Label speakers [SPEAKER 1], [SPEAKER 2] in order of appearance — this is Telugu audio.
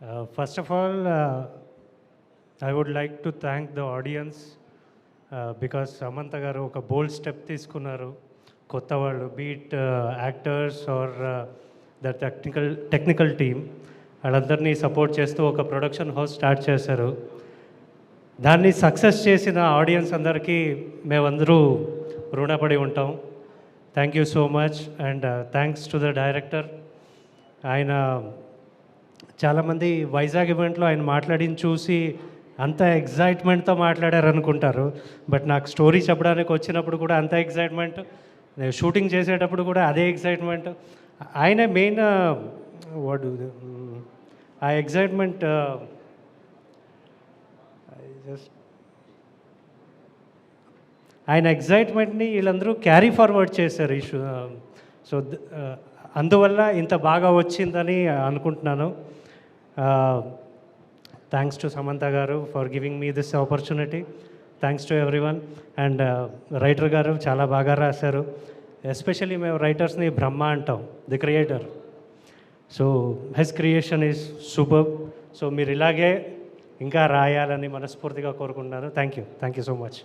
[SPEAKER 1] First of all, I would like to thank the audience because Samantha garu oka bold step తీసుకున్నారు. కొత్త వాళ్ళు be it actors or the technical team వాళ్ళందరినీ సపోర్ట్ చేస్తూ ఒక ప్రొడక్షన్ హౌస్ స్టార్ట్ చేశారు. దాన్ని సక్సెస్ చేసిన ఆడియన్స్ అందరికీ మేమందరూ రుణపడి ఉంటాం. Thank you so much and thanks to the director. ఆయన చాలామంది వైజాగ్ ఈవెంట్లో ఆయన మాట్లాడిన చూసి అంత ఎగ్జైట్మెంట్తో మాట్లాడారు అనుకుంటారు. బట్ నాకు స్టోరీ చెప్పడానికి వచ్చినప్పుడు కూడా అంత ఎగ్జైట్మెంట్, షూటింగ్ చేసేటప్పుడు కూడా అదే ఎగ్జైట్మెంట్. ఆయన మెయిన్ వాడు ఆ ఎగ్జైట్మెంట్ ఆయన ఎగ్జైట్మెంట్ని వీళ్ళందరూ క్యారీ ఫార్వర్డ్ చేశారు ఈ సో అందువల్ల ఇంత బాగా వచ్చిందని అనుకుంటున్నాను. థ్యాంక్స్ టు సమంత గారు for giving me this opportunity. Thanks to everyone. And writer గారు చాలా బాగా రాశారు. ఎస్పెషల్లీ మేము రైటర్స్ని బ్రహ్మ అంటాం, the creator. So his creation is super. So మీరు ఇలాగే ఇంకా రాయాలని మనస్ఫూర్తిగా కోరుకుంటున్నాను. Thank you so much.